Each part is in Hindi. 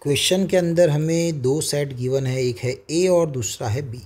क्वेश्चन के अंदर हमें दो सेट गिवन है, एक है ए और दूसरा है बी।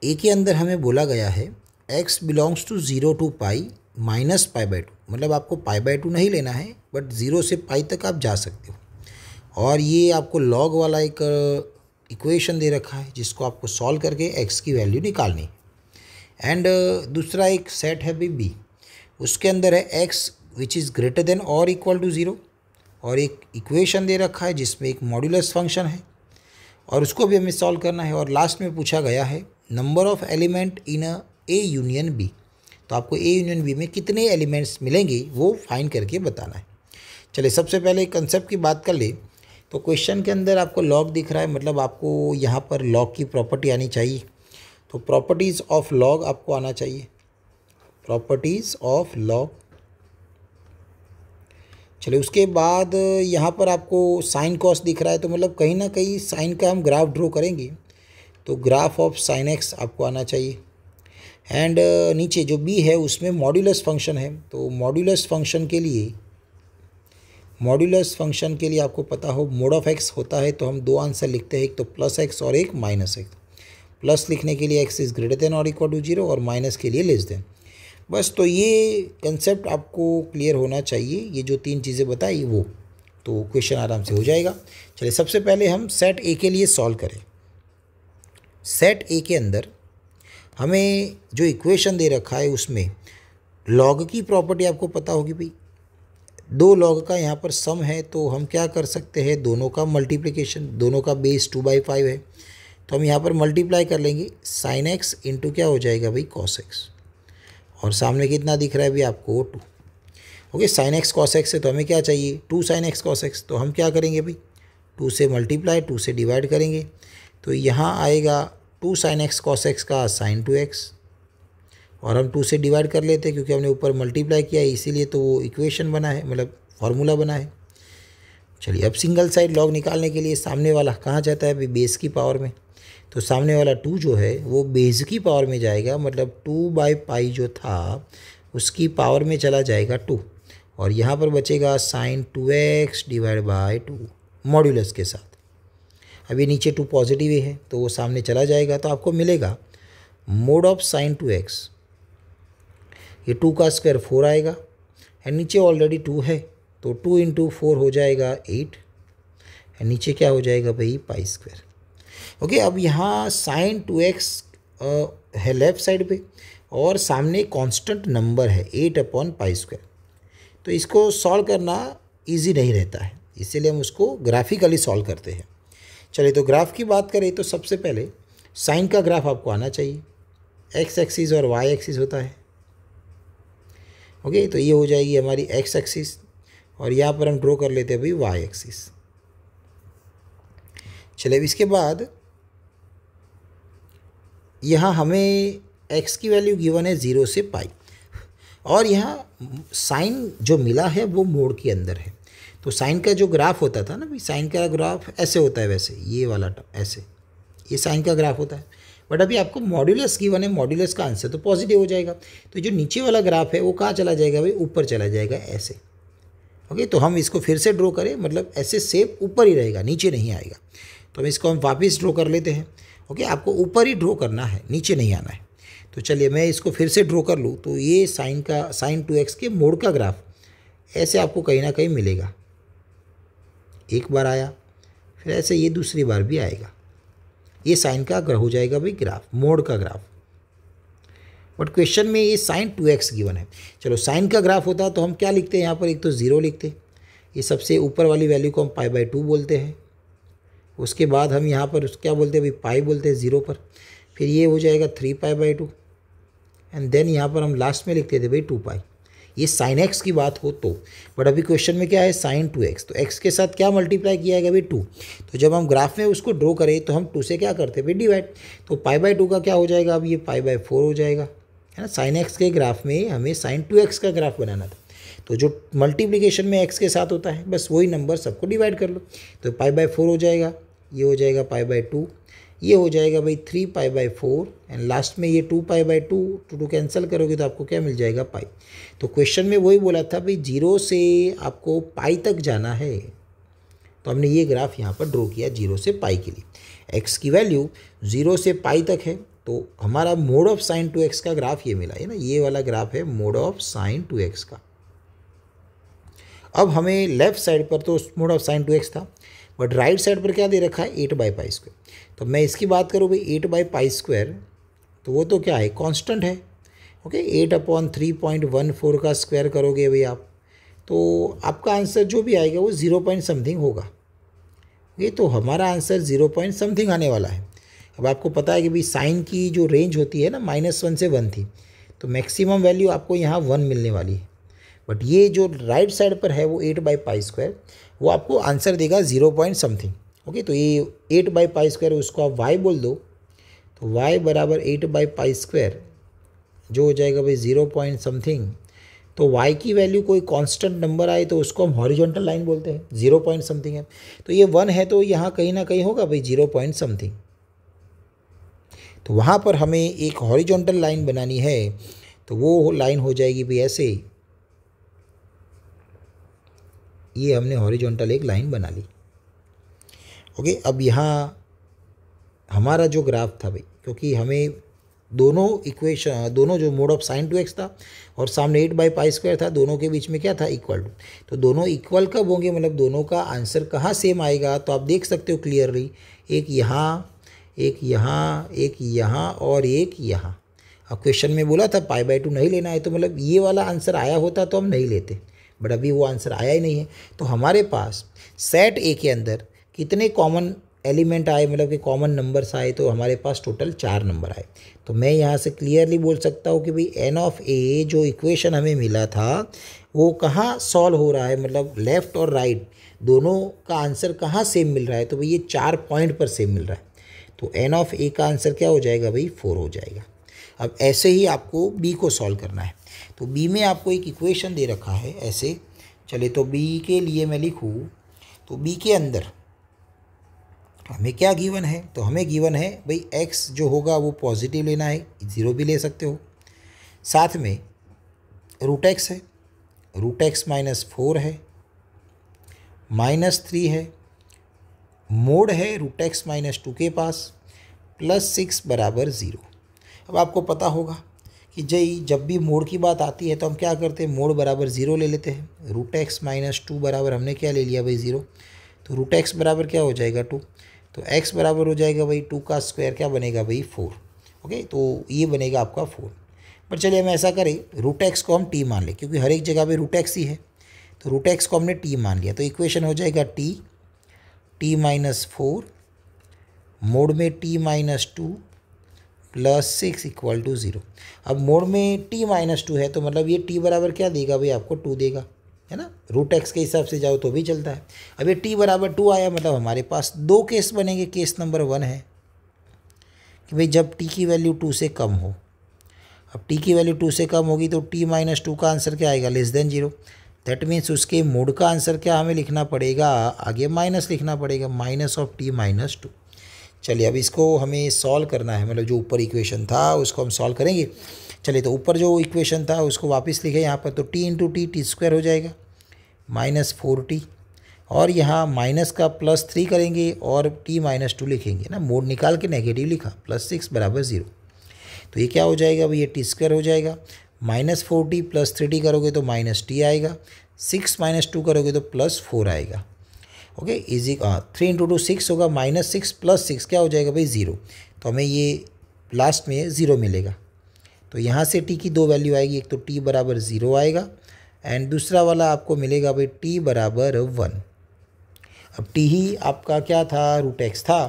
ए के अंदर हमें बोला गया है x belongs to 0 to pi minus pi by two, मतलब आपको पाई बाई टू नहीं लेना है बट 0 से पाई तक आप जा सकते हो। और ये आपको लॉग वाला एक इक्वेशन दे रखा है जिसको आपको सॉल्व करके x की वैल्यू निकालनी है। एंड दूसरा एक सेट है बी, उसके अंदर है x which is greater than और इक्वल टू 0 और एक इक्वेशन दे रखा है जिसमें एक मॉड्यूलस फंक्शन है और उसको भी हमें सॉल्व करना है। और लास्ट में पूछा गया है number of element in A union B, तो आपको ए यूनियन बी में कितने एलिमेंट्स मिलेंगे वो फाइंड करके बताना है। चलिए सबसे पहले कंसेप्ट की बात कर ले तो क्वेश्चन के अंदर आपको लॉग दिख रहा है, मतलब आपको यहाँ पर लॉग की प्रॉपर्टी आनी चाहिए। तो प्रॉपर्टीज़ ऑफ लॉग आपको आना चाहिए, प्रॉपर्टीज़ ऑफ लॉग। चलिए उसके बाद यहाँ पर आपको साइन कॉस दिख रहा है, तो मतलब कहीं ना कहीं साइन का हम ग्राफ ड्रॉ करेंगे तो ग्राफ ऑफ साइन एक्स आपको आना चाहिए। एंड नीचे जो बी है उसमें मॉड्यूलस फंक्शन है, तो मॉड्यूलस फंक्शन के लिए आपको पता हो मोड ऑफ एक्स होता है, तो हम दो आंसर लिखते हैं, एक तो प्लस एक्स और एक माइनस एक्स। प्लस लिखने के लिए एक्स इज़ ग्रेटर देन और इक्वल टू 0 और माइनस के लिए लेस देन। बस तो ये कंसेप्ट आपको क्लियर होना चाहिए, ये जो तीन चीज़ें बताई वो, तो क्वेश्चन आराम से हो जाएगा। चलिए सबसे पहले हम सेट ए के लिए सॉल्व करें। सेट ए के अंदर हमें जो इक्वेशन दे रखा है उसमें लॉग की प्रॉपर्टी आपको पता होगी भाई, दो लॉग का यहाँ पर सम है, तो हम क्या कर सकते हैं दोनों का मल्टीप्लिकेशन, दोनों का बेस 2/5 है, तो हम यहाँ पर मल्टीप्लाई कर लेंगे साइन एक्स इंटू क्या हो जाएगा भाई कॉस एक्स, और सामने कितना दिख रहा है भाई आपको 2। Okay, sine x cos x है तो हमें क्या चाहिए 2 साइन एक्स कॉस एक्स, तो हम क्या करेंगे भाई 2 से मल्टीप्लाई 2 से डिवाइड करेंगे, तो यहाँ आएगा 2 साइन एक्स कॉस एक्स का साइन 2x, और हम 2 से डिवाइड कर लेते हैं क्योंकि हमने ऊपर मल्टीप्लाई किया है इसीलिए, तो वो इक्वेशन बना है, मतलब फार्मूला बना है। चलिए अब सिंगल साइड लॉग निकालने के लिए सामने वाला कहाँ जाता है भाई बेस की पावर में, तो सामने वाला 2 जो है वो बेस की पावर में जाएगा, मतलब 2/पाई जो था उसकी पावर में चला जाएगा 2, और यहाँ पर बचेगा sign 2x divide by 2 modulus के साथ। अभी नीचे 2 पॉजिटिव है तो वो सामने चला जाएगा, तो आपको मिलेगा मोड ऑफ साइन 2x, ये 2 का स्क्वायर 4 आएगा, एंड नीचे ऑलरेडी 2 है तो 2 इंटू 4 हो जाएगा 8, एंड नीचे क्या हो जाएगा भाई पाई स्क्वायर। ओके, अब यहाँ साइन 2x है लेफ्ट साइड पे और सामने कांस्टेंट नंबर है 8/पाई स्क्वायर, तो इसको सॉल्व करना इजी नहीं रहता है, इसीलिए हम उसको ग्राफिकली सॉल्व करते हैं। चलिए तो ग्राफ की बात करें तो सबसे पहले साइन का ग्राफ आपको आना चाहिए, एक्स एक्सिस और वाई एक्सिस होता है। ओके, तो ये हो जाएगी हमारी एक्स एक्सिस और यहाँ पर हम ड्रॉ कर लेते हैं भाई वाई एक्सिस। चलिए अब इसके बाद यहाँ हमें x की वैल्यू गिवन है 0 से पाई, और यहाँ साइन जो मिला है वो मोड के अंदर है, तो साइन का जो ग्राफ होता था ना भाई, साइन का ग्राफ ऐसे होता है, वैसे ये वाला ऐसे ये साइन का ग्राफ होता है, बट अभी आपको मॉड्यूलस गिवन है, मॉड्यूलस का आंसर तो पॉजिटिव हो जाएगा, तो जो नीचे वाला ग्राफ है वो कहाँ चला जाएगा भाई ऊपर चला जाएगा ऐसे। ओके, तो हम इसको फिर से ड्रॉ करें, मतलब ऐसे शेप ऊपर ही रहेगा नीचे नहीं आएगा, तो हम इसको वापस ड्रॉ कर लेते हैं। ओके, आपको ऊपर ही ड्रॉ करना है, नीचे नहीं आना है। तो चलिए मैं इसको फिर से ड्रॉ कर लूँ, तो ये साइन 2x के मोड का ग्राफ ऐसे आपको कहीं ना कहीं मिलेगा, एक बार आया फिर ऐसे ये दूसरी बार भी आएगा, ये साइन का हो जाएगा भाई ग्राफ, मोड का ग्राफ। बट क्वेश्चन में ये साइन 2x गिवन है। चलो साइन का ग्राफ होता तो हम क्या लिखते हैं यहाँ पर, एक तो 0 लिखते, ये सबसे ऊपर वाली वैल्यू को हम पाई/2 बोलते हैं, उसके बाद हम यहाँ पर क्या बोलते हैं भाई पाई बोलते हैं 0 पर, फिर ये हो जाएगा 3π/2, एंड देन यहाँ पर हम लास्ट में लिखते थे भाई 2π। ये साइन एक्स की बात हो तो, बट अभी क्वेश्चन में क्या है साइन 2x, तो x के साथ क्या मल्टीप्लाई किया गया भाई 2, तो जब हम ग्राफ में उसको ड्रॉ करें तो हम 2 से क्या करते हैं भाई डिवाइड, तो π/2 का क्या हो जाएगा, अब ये π/4 हो जाएगा, है ना। साइन एक्स के ग्राफ में हमें साइन 2x का ग्राफ बनाना था, तो जो मल्टीप्लिकेशन में x के साथ होता है बस वही नंबर सबको डिवाइड कर लो, तो π/4 हो जाएगा, ये हो जाएगा π/2, ये हो जाएगा भाई 3π/4, एंड लास्ट में ये 2π/2, 2 कैंसिल करोगे तो आपको क्या मिल जाएगा पाई। तो क्वेश्चन में वही बोला था भाई 0 से आपको पाई तक जाना है, तो हमने ये ग्राफ यहाँ पर ड्रॉ किया 0 से पाई के लिए। x की वैल्यू 0 से पाई तक है, तो हमारा मोड ऑफ साइन 2x का ग्राफ ये मिला है ना, ये वाला ग्राफ है मोड ऑफ साइन 2x का। अब हमें लेफ्ट साइड पर तो मोड ऑफ साइन 2x था, बट राइट साइड पर क्या दे रखा है 8/π²। तो मैं इसकी बात करूँ भाई 8/π², तो वो तो क्या है कांस्टेंट है। ओके 8/3.14 का स्क्वायर करोगे भाई आप, तो आपका आंसर जो भी आएगा वो 0 पॉइंट समथिंग होगा। ये तो हमारा आंसर 0 पॉइंट समथिंग आने वाला है। अब आपको पता है कि भाई साइन की जो रेंज होती है ना -1 से 1 थी, तो मैक्सिमम वैल्यू आपको यहाँ 1 मिलने वाली है। बट ये जो राइट साइड पर है वो 8/π², वो आपको आंसर देगा 0 पॉइंट समथिंग। ओके तो ये 8/π² उसको आप y बोल दो, तो y बराबर 8/π² जो हो जाएगा भाई 0 पॉइंट समथिंग। तो y की वैल्यू कोई कांस्टेंट नंबर आए तो उसको हम हॉरिजॉन्टल लाइन बोलते हैं, 0 पॉइंट समथिंग है। तो ये 1 है, तो यहाँ कहीं ना कहीं होगा भाई 0 पॉइंट समथिंग। तो वहाँ पर हमें एक हॉरिजॉन्टल लाइन बनानी है, तो वो लाइन हो जाएगी भाई ऐसे, ये हमने हॉरिजॉन्टल एक लाइन बना ली। ओके अब यहाँ हमारा जो ग्राफ था भाई, क्योंकि हमें दोनों जो मोड ऑफ साइन 2x था और सामने 8/π² था, दोनों के बीच में क्या था इक्वल टू। तो दोनों इक्वल कब होंगे, मतलब दोनों का आंसर कहाँ सेम आएगा, तो आप देख सकते हो क्लियरली, एक यहाँ, एक यहाँ, एक यहाँ और एक यहाँ। अब क्वेश्चन में बोला था π/2 नहीं लेना है, तो मतलब ये वाला आंसर आया होता तो हम नहीं लेते, बट अभी वो आंसर आया ही नहीं है। तो हमारे पास सेट ए के अंदर कितने कॉमन एलिमेंट आए, मतलब कि कॉमन नंबर्स आए, तो हमारे पास टोटल 4 नंबर आए। तो मैं यहाँ से क्लियरली बोल सकता हूँ कि भाई n ऑफ a जो इक्वेशन हमें मिला था वो कहाँ सॉल्व हो रहा है, मतलब लेफ़्ट और राइट दोनों का आंसर कहाँ सेम मिल रहा है, तो भाई ये 4 पॉइंट पर सेम मिल रहा है। तो n ऑफ a का आंसर क्या हो जाएगा भाई 4 हो जाएगा। अब ऐसे ही आपको b को सॉल्व करना है। तो b में आपको एक इक्वेशन दे रखा है ऐसे, चले तो b के लिए मैं लिखूँ, तो b के अंदर हमें क्या गिवन है, तो हमें गिवन है भाई x जो होगा वो पॉजिटिव लेना है, 0 भी ले सकते हो, साथ में √x है, √x -4 है, -3 है, मोड है √x -2 के पास, +6 बराबर 0। अब आपको पता होगा कि जब भी मोड की बात आती है तो हम क्या करते हैं, मोड बराबर 0 ले लेते हैं। √x -2 बराबर हमने क्या ले लिया भाई 0, तो √x बराबर क्या हो जाएगा 2, तो x बराबर हो जाएगा भाई 2 का स्क्वायर क्या बनेगा भाई 4। ओके तो ये बनेगा आपका 4। पर चलिए हम ऐसा करें, √x को हम t मान लें, क्योंकि हर एक जगह पे √x ही है, तो √x को हमने t मान लिया। तो इक्वेशन हो जाएगा t -4 मोड में t -2 +6 = 0। अब मोड में t -2 है, तो मतलब ये t बराबर क्या देगा भाई आपको 2 देगा, है ना। √x के हिसाब से जाओ तो भी चलता है। अब ये t बराबर 2 आया, मतलब हमारे पास 2 केस बनेंगे। केस नंबर 1 है कि भाई जब t की वैल्यू 2 से कम हो। अब t की वैल्यू 2 से कम होगी तो t -2 का आंसर क्या आएगा, <0। दैट मीन्स उसके मोड का आंसर क्या हमें लिखना पड़ेगा, आगे माइनस लिखना पड़ेगा, -t -2। चलिए अब इसको हमें सॉल्व करना है, मतलब जो ऊपर इक्वेशन था उसको हम सॉल्व करेंगे। चलिए तो ऊपर जो इक्वेशन था उसको वापस लिखे यहाँ पर, तो t × t² हो जाएगा -4t, और यहाँ माइनस का +3 करेंगे और t -2 लिखेंगे ना, मोड निकाल के नेगेटिव लिखा, +6 बराबर 0। तो ये क्या हो जाएगा भाई, ये t² हो जाएगा, -4t +3t करोगे तो -t आएगा, 6 - 2 करोगे तो +4 आएगा। ओके इजी 3 × 2 6 होगा, -6 + 6 क्या हो जाएगा भाई 0। तो हमें ये लास्ट में 0 मिलेगा। तो यहाँ से t की 2 वैल्यू आएगी, एक तो t बराबर 0 आएगा एंड दूसरा वाला आपको मिलेगा भाई t बराबर 1। अब t ही आपका क्या था, √x था,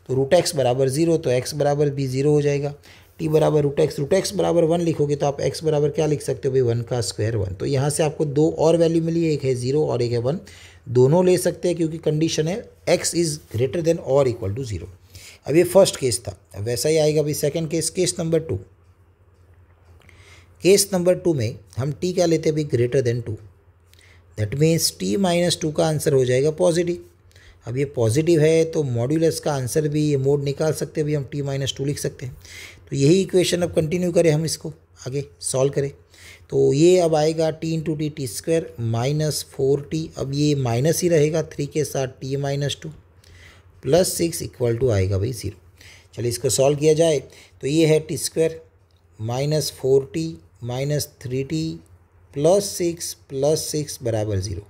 तो √x बराबर 0, तो x बराबर भी 0 हो जाएगा। t बराबर √x बराबर 1 लिखोगे तो आप x बराबर क्या लिख सकते हो भाई 1 का स्क्वायर 1। तो यहाँ से आपको 2 और वैल्यू मिली है, एक है 0 और एक है 1, दोनों ले सकते हैं क्योंकि कंडीशन है x इज़ ग्रेटर देन और इक्वल टू 0। अब ये फर्स्ट केस था, अब वैसा ही आएगा भाई second case, case number 2। Case number 2 में हम t क्या लेते हैं भाई greater than 2, that means t -2 का आंसर हो जाएगा पॉजिटिव। अब ये पॉजिटिव है तो मॉड्यूलस का आंसर भी ये मोड निकाल सकते हैं, भी हम t -2 लिख सकते हैं। तो यही इक्वेशन अब कंटिन्यू करें, हम इसको आगे सॉल्व करें। तो ये अब आएगा T into T T square minus 4t, अब ये माइनस ही रहेगा 3 के साथ t minus 2 plus 6 equal to आएगा भाई 0। चलिए इसको सॉल्व किया जाए तो ये है T square minus 4t minus 3t plus 6 बराबर 0।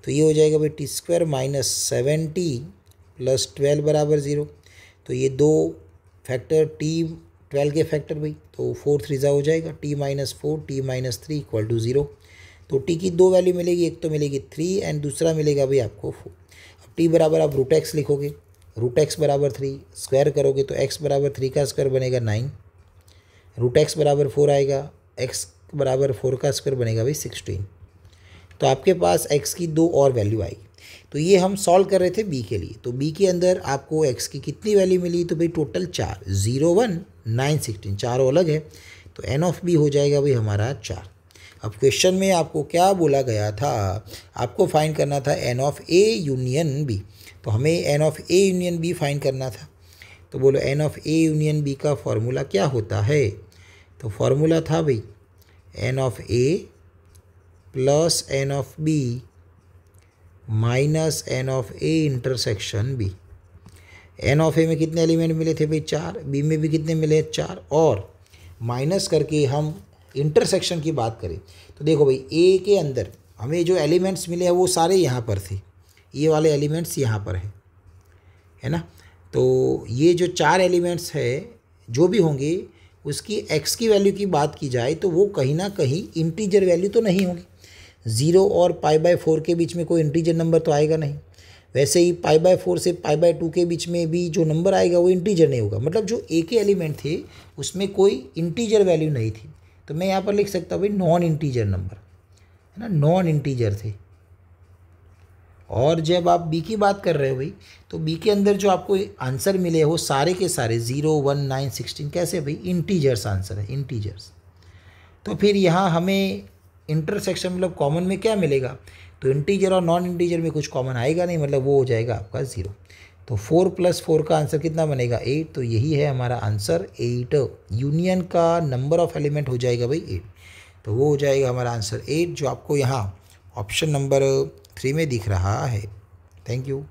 तो ये हो जाएगा भाई T square minus 7t plus 12 बराबर 0। तो ये दो फैक्टर टी 12 के फैक्टर भाई, तो 4 3 हो जाएगा t minus 4 t minus 3 equal to 0। तो t की दो वैल्यू मिलेगी, एक तो मिलेगी 3 एंड दूसरा मिलेगा भाई आपको 4। अब t बराबर आप रूट एक्स लिखोगे, रूट एक्स बराबर 3 स्क्वायर करोगे तो x बराबर 3 का स्क्वायर बनेगा 9, रूट एक्स बराबर 4 आएगा, x बराबर 4 का स्क्वायर बनेगा भाई 16। तो आपके पास x की दो और वैल्यू आएगी। तो ये हम सॉल्व कर रहे थे b के लिए, तो b के अंदर आपको x की कितनी वैल्यू मिली, तो भाई टोटल 4, 0 1 9 16, चारों अलग है, तो n ऑफ b हो जाएगा भाई हमारा 4। अब क्वेश्चन में आपको क्या बोला गया था, आपको फाइंड करना था n of a union b, तो हमें n of a union b find करना था। तो बोलो n of a union b का फॉर्मूला क्या होता है, तो फॉर्मूला था भाई n of a plus n of b minus n of a intersection b। n of a में कितने एलिमेंट मिले थे भाई 4, b में भी कितने मिले 4, और माइनस करके हम इंटरसेक्शन की बात करें तो देखो भाई a के अंदर हमें जो एलिमेंट्स मिले हैं वो सारे यहाँ पर थे, ये वाले एलिमेंट्स यहाँ पर है ना। तो ये जो 4 एलिमेंट्स है जो भी होंगे उसकी x की वैल्यू की बात की जाए तो वो कहीं ना कहीं इंटीजर वैल्यू तो नहीं होगी। 0 और π/4 के बीच में कोई इंटीजर नंबर तो आएगा नहीं। वैसे ही π/4 से π/2 के बीच में भी जो नंबर आएगा वो इंटीजर नहीं होगा, मतलब जो a के एलिमेंट थे उसमें कोई इंटीजर वैल्यू नहीं थी। तो मैं यहाँ पर लिख सकता हूँ भाई नॉन इंटीजर नंबर, है ना, नॉन इंटीजर थे। और जब आप b की बात कर रहे हो भाई तो b के अंदर जो आपको आंसर मिले वो सारे के सारे 0 1 9 16 कैसे भाई इंटीजर्स आंसर है, इंटीजर्स। तो फिर यहाँ हमें इंटरसेक्शन मतलब कॉमन में क्या मिलेगा, तो इंटीजर और नॉन इंटीजर में कुछ कॉमन आएगा नहीं, मतलब वो हो जाएगा आपका 0। तो 4 + 4 का आंसर कितना बनेगा 8, तो यही है हमारा आंसर 8। यूनियन का नंबर ऑफ एलिमेंट हो जाएगा भाई 8, तो वो हो जाएगा हमारा आंसर 8 जो आपको यहाँ ऑप्शन नंबर 3 में दिख रहा है। Thank you.